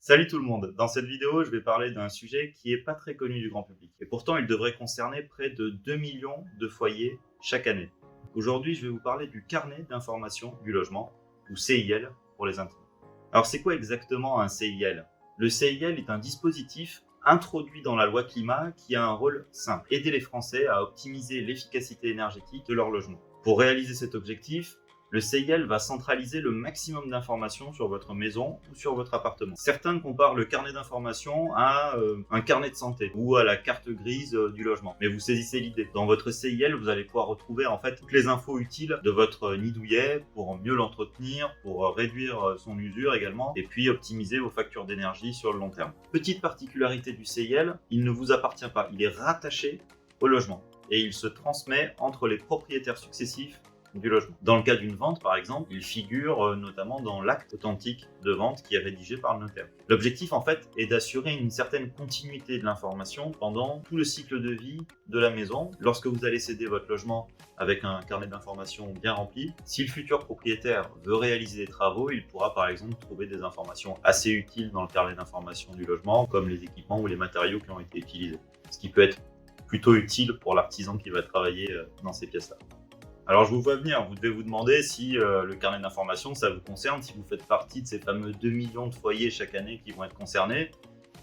Salut tout le monde, dans cette vidéo je vais parler d'un sujet qui n'est pas très connu du grand public et pourtant il devrait concerner près de 2 millions de foyers chaque année. Aujourd'hui je vais vous parler du carnet d'information du logement ou CIL pour les intimes. Alors c'est quoi exactement un CIL? Le CIL est un dispositif introduit dans la loi climat qui a un rôle simple, aider les Français à optimiser l'efficacité énergétique de leur logement. Pour réaliser cet objectif, le CIL va centraliser le maximum d'informations sur votre maison ou sur votre appartement. Certains comparent le carnet d'information à un carnet de santé ou à la carte grise du logement. Mais vous saisissez l'idée. Dans votre CIL, vous allez pouvoir retrouver en fait toutes les infos utiles de votre nid douillet pour mieux l'entretenir, pour réduire son usure également, et puis optimiser vos factures d'énergie sur le long terme. Petite particularité du CIL, il ne vous appartient pas. Il est rattaché au logement et il se transmet entre les propriétaires successifs du logement. Dans le cas d'une vente, par exemple, il figure notamment dans l'acte authentique de vente qui est rédigé par le notaire. L'objectif, en fait, est d'assurer une certaine continuité de l'information pendant tout le cycle de vie de la maison. Lorsque vous allez céder votre logement avec un carnet d'informations bien rempli, si le futur propriétaire veut réaliser des travaux, il pourra par exemple trouver des informations assez utiles dans le carnet d'informations du logement, comme les équipements ou les matériaux qui ont été utilisés. Ce qui peut être plutôt utile pour l'artisan qui va travailler dans ces pièces-là. Alors je vous vois venir, vous devez vous demander si le carnet d'information ça vous concerne, si vous faites partie de ces fameux 2 millions de foyers chaque année qui vont être concernés,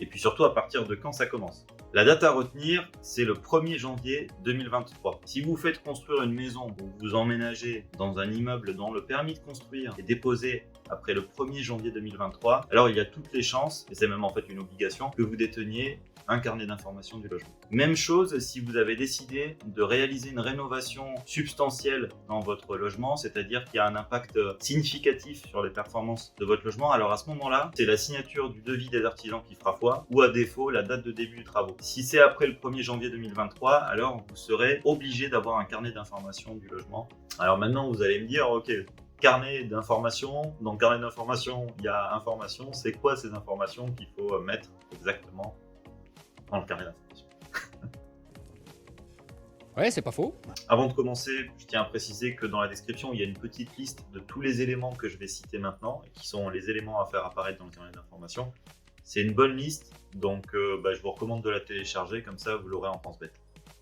et puis surtout à partir de quand ça commence. La date à retenir, c'est le 1er janvier 2023. Si vous faites construire une maison ou vous emménagez dans un immeuble dont le permis de construire est déposé après le 1er janvier 2023, alors il y a toutes les chances, et c'est même en fait une obligation, que vous déteniez un carnet d'information du logement. Même chose si vous avez décidé de réaliser une rénovation substantielle dans votre logement, c'est-à-dire qu'il y a un impact significatif sur les performances de votre logement, alors à ce moment-là, c'est la signature du devis des artisans qui fera foi, ou à défaut, la date de début des travaux. Si c'est après le 1er janvier 2023, alors vous serez obligé d'avoir un carnet d'information du logement. Alors maintenant, vous allez me dire, ok, carnet d'information, dans le carnet d'information, il y a information, c'est quoi ces informations qu'il faut mettre exactement dans le carnet d'information? Ouais, c'est pas faux. Avant de commencer, je tiens à préciser que dans la description, il y a une petite liste de tous les éléments que je vais citer maintenant, et qui sont les éléments à faire apparaître dans le carnet d'information. C'est une bonne liste, donc je vous recommande de la télécharger, comme ça vous l'aurez en pense-bête.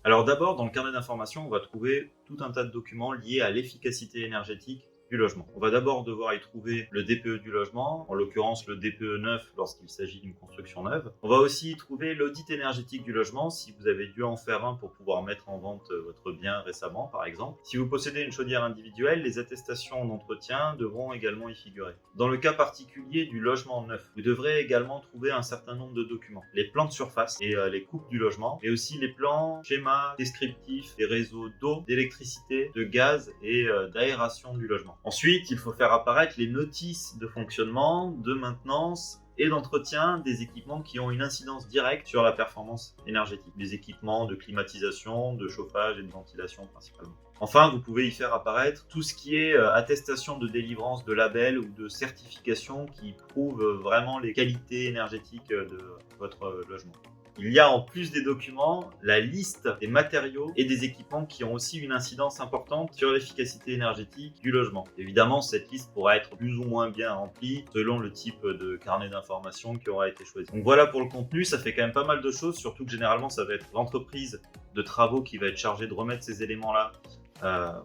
Alors d'abord, dans le carnet d'information, on va trouver tout un tas de documents liés à l'efficacité énergétique du logement. On va d'abord devoir y trouver le DPE du logement, en l'occurrence le DPE neuf lorsqu'il s'agit d'une construction neuve. On va aussi y trouver l'audit énergétique du logement si vous avez dû en faire un pour pouvoir mettre en vente votre bien récemment par exemple. Si vous possédez une chaudière individuelle, les attestations d'entretien devront également y figurer. Dans le cas particulier du logement neuf, vous devrez également trouver un certain nombre de documents. Les plans de surface et les coupes du logement, et aussi les plans, schémas descriptifs des réseaux d'eau, d'électricité, de gaz et d'aération du logement. Ensuite, il faut faire apparaître les notices de fonctionnement, de maintenance et d'entretien des équipements qui ont une incidence directe sur la performance énergétique. Des équipements de climatisation, de chauffage et de ventilation principalement. Enfin, vous pouvez y faire apparaître tout ce qui est attestation de délivrance de labels ou de certification qui prouvent vraiment les qualités énergétiques de votre logement. Il y a en plus des documents la liste des matériaux et des équipements qui ont aussi une incidence importante sur l'efficacité énergétique du logement. Évidemment, cette liste pourra être plus ou moins bien remplie selon le type de carnet d'information qui aura été choisi. Donc voilà pour le contenu, ça fait quand même pas mal de choses, surtout que généralement ça va être l'entreprise de travaux qui va être chargée de remettre ces éléments-là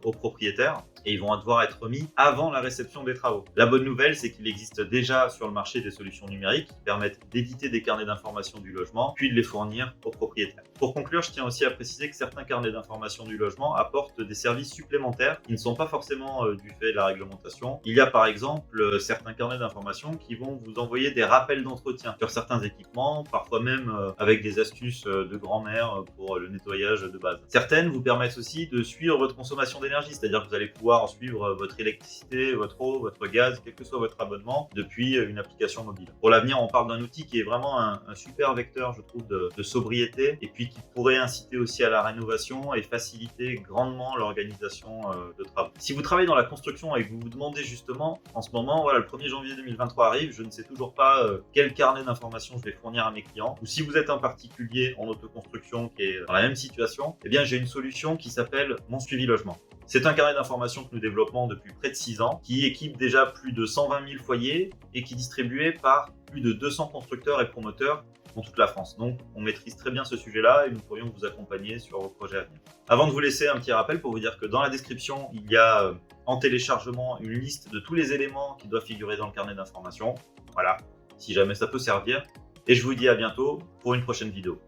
aux propriétaires et ils vont devoir être remis avant la réception des travaux. La bonne nouvelle, c'est qu'il existe déjà sur le marché des solutions numériques qui permettent d'éditer des carnets d'information du logement puis de les fournir aux propriétaires. Pour conclure, je tiens aussi à préciser que certains carnets d'information du logement apportent des services supplémentaires qui ne sont pas forcément du fait de la réglementation. Il y a par exemple certains carnets d'information qui vont vous envoyer des rappels d'entretien sur certains équipements, parfois même avec des astuces de grand-mère pour le nettoyage de base. Certaines vous permettent aussi de suivre votre consommation d'énergie, c'est-à-dire que vous allez pouvoir suivre votre électricité, votre eau, votre gaz, quel que soit votre abonnement, depuis une application mobile. Pour l'avenir, on parle d'un outil qui est vraiment un super vecteur, je trouve, de sobriété, et puis qui pourrait inciter aussi à la rénovation et faciliter grandement l'organisation de travaux. Si vous travaillez dans la construction et que vous vous demandez justement, en ce moment, voilà, le 1er janvier 2023 arrive, je ne sais toujours pas quel carnet d'informations je vais fournir à mes clients, ou si vous êtes un particulier en autoconstruction qui est dans la même situation, eh bien j'ai une solution qui s'appelle Mon Suivi logements. C'est un carnet d'informations que nous développons depuis près de 6 ans, qui équipe déjà plus de 120 000 foyers et qui est distribué par plus de 200 constructeurs et promoteurs dans toute la France. Donc, on maîtrise très bien ce sujet-là et nous pourrions vous accompagner sur vos projets à venir. Avant de vous laisser, un petit rappel pour vous dire que dans la description, il y a en téléchargement une liste de tous les éléments qui doivent figurer dans le carnet d'informations. Voilà, si jamais ça peut servir. Et je vous dis à bientôt pour une prochaine vidéo.